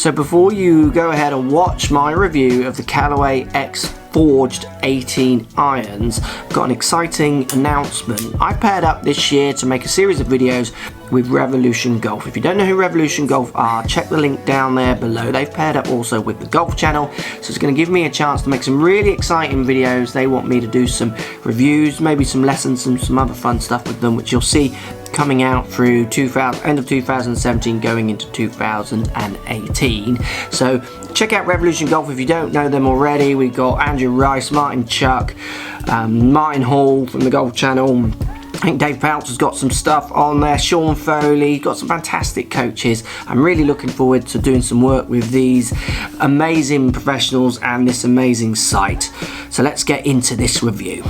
So before you go ahead and watch my review of the Callaway X Forged 18 irons, I've got an exciting announcement. I paired up this year to make a series of videos with Revolution Golf. If you don't know who Revolution Golf are, check the link down there below. They've paired up also with the Golf Channel, so it's going to give me a chance to make some really exciting videos. They want me to do some reviews, maybe some lessons and some other fun stuff with them, which you'll see coming out through end of 2017 going into 2018. So check out Revolution Golf if you don't know them already. We've got Andrew Rice, Martin Chuck, Martin Hall from the Golf Channel. I think Dave Pouch has got some stuff on there, Sean Foley, got some fantastic coaches. I'm really looking forward to doing some work with these amazing professionals and this amazing site. So let's get into this review.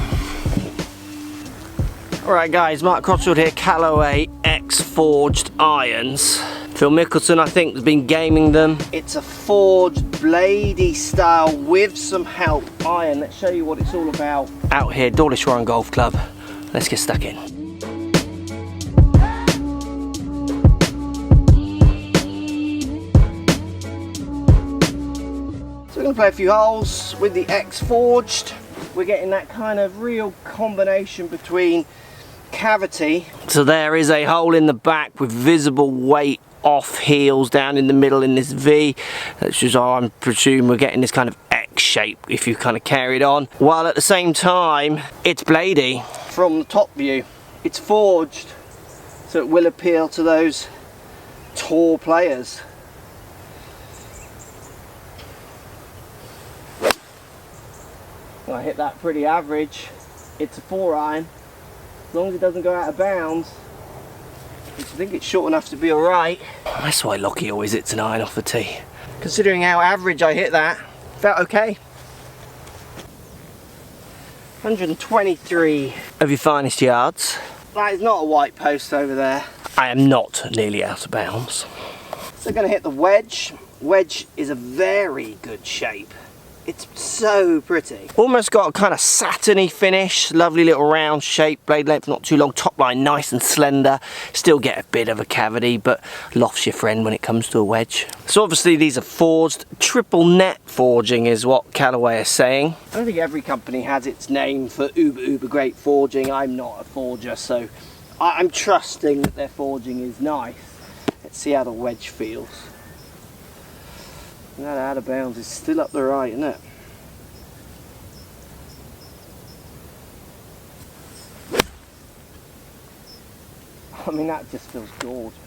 Alright guys, Mark Crossfield here, Callaway X Forged irons. Phil Mickelson, I think, has been gaming them. It's a forged bladey style with some help iron. Let's show you what it's all about. Out here, Dawlish Warren Golf Club. Let's get stuck in. So we're going to play a few holes with the X Forged. We're getting that kind of real combination between cavity. So there is a hole in the back with visible weight off heels down in the middle in this V. That's just how I presume we're getting this kind of X shape if you kind of carry it on. While at the same time, it's bladey. From the top view, it's forged, so it will appeal to those tall players. I hit that pretty average. It's a 4-iron. As long as it doesn't go out of bounds, I think it's short enough to be alright. That's why Lockie always hits an iron off the tee. Considering how average I hit that, felt okay. 123 of your finest yards. That is not a white post over there. I am not nearly out of bounds. So going to hit the wedge. Wedge is a very good shape. It's so pretty. Almost got a kind of satiny finish. Lovely little round shape. Blade length not too long. Top line nice and slender. Still get a bit of a cavity, but lofts your friend when it comes to a wedge. So obviously these are forged. Triple net forging is what Callaway is saying. I don't think every company has its name for uber great forging. I'm not a forger, so I'm trusting that their forging is nice. Let's see how the wedge feels. That out of bounds is still up the right, isn't it? I mean, that just feels gorgeous.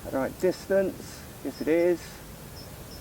At the right distance, yes it is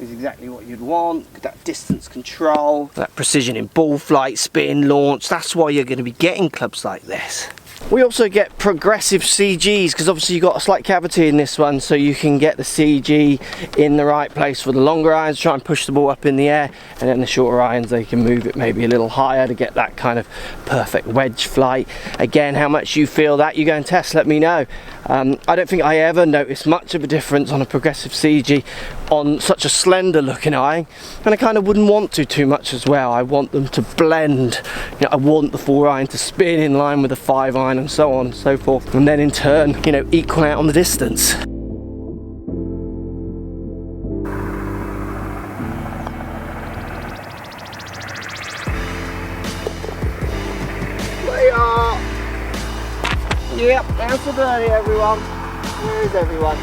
exactly what you'd want. That distance control, that precision in ball flight, spin, launch. That's why you're going to be getting clubs like this. We also get progressive CGs because obviously you've got a slight cavity in this one, so you can get the CG in the right place for the longer irons, try and push the ball up in the air, and then the shorter irons they can move it maybe a little higher to get that kind of perfect wedge flight. Again, how much you feel that, you go and test, let me know. I don't think I ever noticed much of a difference on a progressive CG on such a slender looking iron, and I kind of wouldn't want to too much as well. I want them to blend. You know, I want the 4-iron to spin in line with the 5-iron and so on and so forth, and then in turn, you know, equal out on the distance. They are. Yep, that's a birdie, everyone. Where is everyone?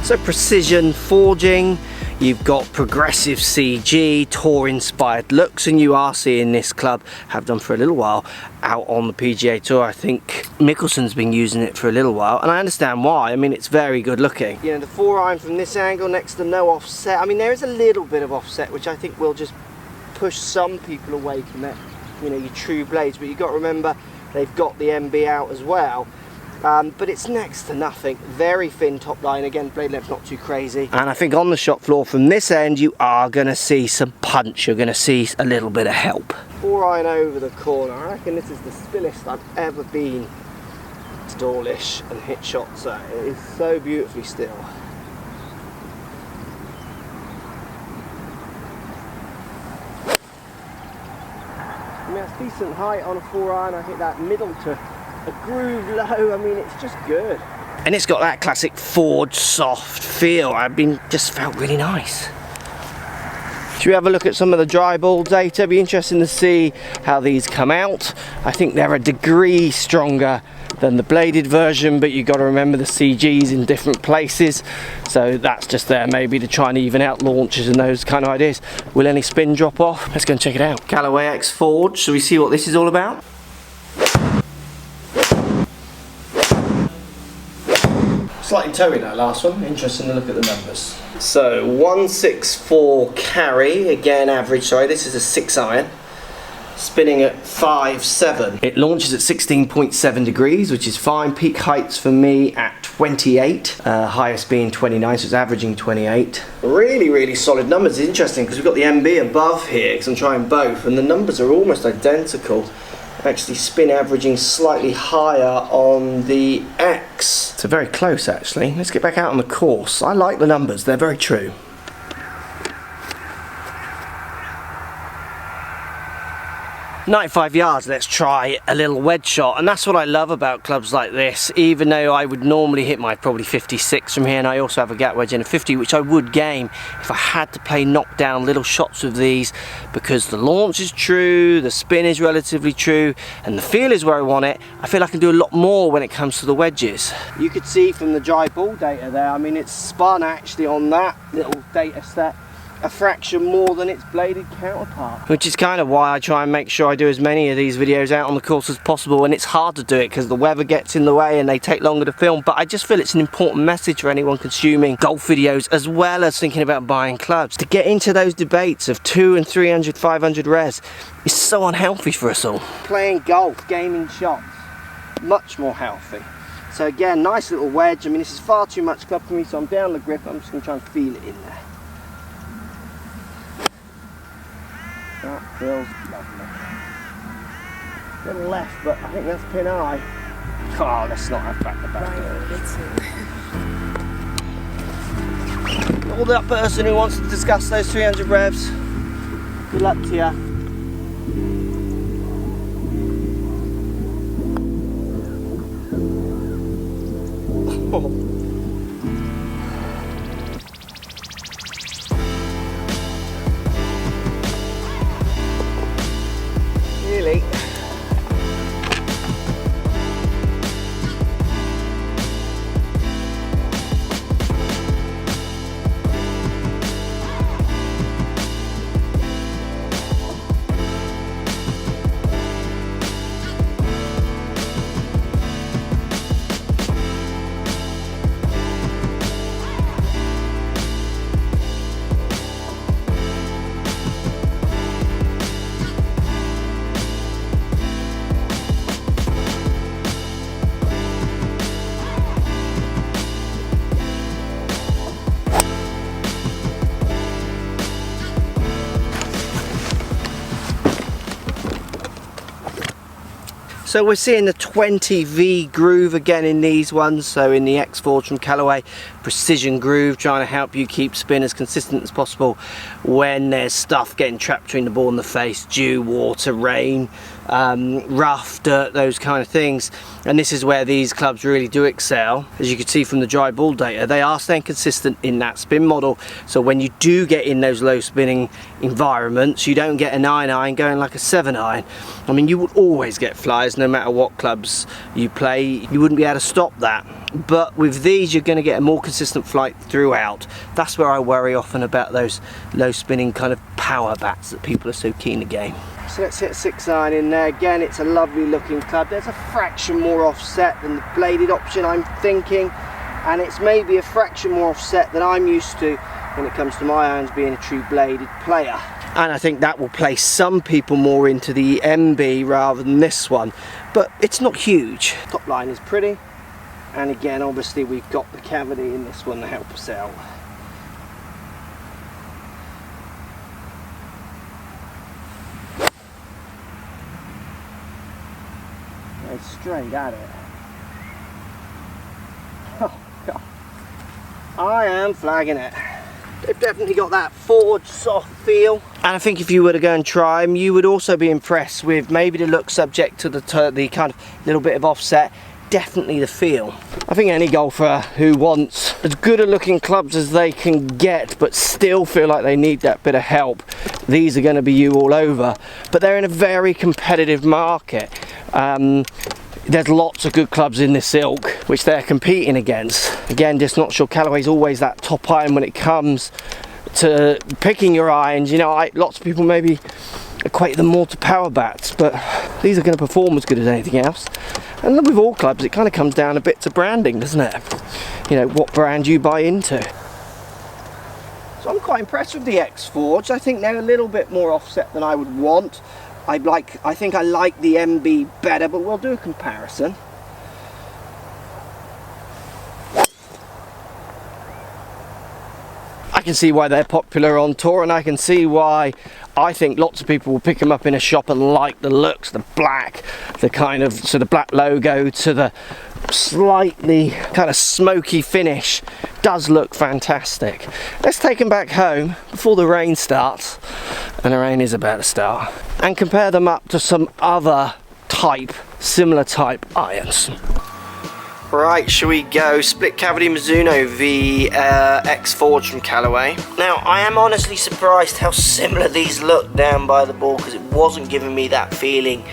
So precision forging, you've got progressive CG, tour inspired looks, and you are seeing this club, have done for a little while, out on the PGA Tour. I think Mickelson's been using it for a little while, and I understand why. I mean, it's very good looking. You know, the 4-iron from this angle next to no offset. I mean, there is a little bit of offset, which I think will just push some people away from their, you know, your true blades, but you've got to remember they've got the MB out as well. But it's next to nothing. Very thin top line. Again, blade length not too crazy. And I think on the shot floor from this end, you are going to see some punch. You're going to see a little bit of help. 4-iron over the corner. I reckon this is the stillest I've ever been to Dawlish and hit shots at. It is so beautifully still. I mean, that's decent height on a 4-iron. I hit that middle to a groove low. I mean, it's just good. And it's got that classic forged soft feel. Just felt really nice. Should we have a look at some of the dry ball data? It'd be interesting to see how these come out. I think they're a degree stronger than the bladed version, but you've got to remember the CG's in different places, so that's just there maybe to try and even out launches and those kind of ideas. Will any spin drop off? Let's go and check it out. Callaway X Forged. Shall we see what this is all about? Slightly toey that last one. Interesting to look at the numbers. So 164 carry, again average, sorry, this is a 6 iron. Spinning at 5.7. It launches at 16.7 degrees, which is fine. Peak heights for me at 28, highest being 29, so it's averaging 28. Really, really solid numbers. It's interesting because we've got the MB above here, because I'm trying both, and the numbers are almost identical. Actually spin averaging slightly higher on the X. So very close actually. Let's get back out on the course. I like the numbers, they're very true. 95 yards, let's try a little wedge shot, and that's what I love about clubs like this. Even though I would normally hit my probably 56 from here, and I also have a gap wedge and a 50, which I would game if I had to play knockdown little shots with these, because the launch is true, the spin is relatively true, and the feel is where I want it. I feel I can do a lot more when it comes to the wedges. You could see from the dry ball data there, I mean it's spun actually on that little data set a fraction more than its bladed counterpart. Which is kind of why I try and make sure I do as many of these videos out on the course as possible, and it's hard to do it because the weather gets in the way and they take longer to film, but I just feel it's an important message for anyone consuming golf videos as well as thinking about buying clubs. To get into those debates of 200 and 300, 500 res is so unhealthy for us all. Playing golf, gaming shots, much more healthy. So again, nice little wedge. I mean, this is far too much club for me, so I'm down the grip. I'm just going to try and feel it in there. That feels lovely. A little left, but I think that's pin high. Oh, let's not have back the back. All that person who wants to discuss those 300 revs, good luck to you. Really? So we're seeing the 20V groove again in these ones, so in the X Forged from Callaway, precision groove, trying to help you keep spin as consistent as possible when there's stuff getting trapped between the ball and the face, dew, water, rain, rough, dirt, those kind of things. And this is where these clubs really do excel. As you can see from the dry ball data, they are staying consistent in that spin model, so when you do get in those low spinning environments, you don't get a 9 iron going like a 7 iron. I mean, you would always get flies no matter what clubs you play. You wouldn't be able to stop that, but with these you're going to get a more consistent flight throughout. That's where I worry often about those low spinning kind of power bats that people are so keen to game. So let's hit a 6 iron in there. Again, it's a lovely looking club. There's a fraction more offset than the bladed option, I'm thinking, and it's maybe a fraction more offset than I'm used to when it comes to my irons being a true bladed player. And I think that will place some people more into the MB rather than this one, but it's not huge. Top line is pretty, and again obviously we've got the cavity in this one to help us out. It's straight at it. Oh God, I am flagging it. They've definitely got that forged soft feel, and I think if you were to go and try them, you would also be impressed with maybe the look subject to the kind of little bit of offset. definitely the feel. I think any golfer who wants as good a looking clubs as they can get but still feel like they need that bit of help, these are going to be you all over. But they're in a very competitive market. There's lots of good clubs in this ilk which they're competing against. Again, just not sure Callaway's always that top iron when it comes to picking your irons. You know, lots of people maybe equate them more to power bats, but these are going to perform as good as anything else. And with all clubs, it kind of comes down a bit to branding, doesn't it? You know, what brand you buy into. So I'm quite impressed with the X Forged. I think they're a little bit more offset than I would want. I think I like the MB better, but we'll do a comparison. I can see why they're popular on tour, and I can see why I think lots of people will pick them up in a shop and like the looks, the black, the kind of sort of black logo to the slightly kind of smoky finish. Does look fantastic. Let's take them back home before the rain starts, and the rain is about to start, and compare them up to some other similar type irons. Right, shall we go? Split cavity Mizuno v X Forged from Callaway. Now, I am honestly surprised how similar these look down by the ball, because it wasn't giving me that feeling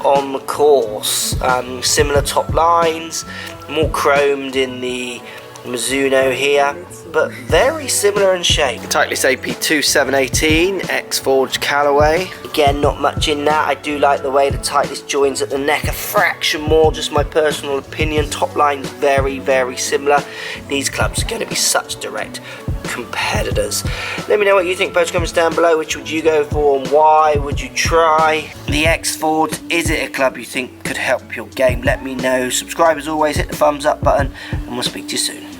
on the course. Similar top lines, more chromed in the Mizuno here, but very similar in shape. Titleist AP2718, X Forged Callaway. Again, not much in that. I do like the way the Titleist joins at the neck a fraction more, just my personal opinion. Top line's very, very similar. These clubs are going to be such direct competitors. Let me know what you think. Post comments down below. Which would you go for and why would you try? The X Forged, is it a club you think could help your game? Let me know. Subscribe as always, hit the thumbs up button, and we'll speak to you soon.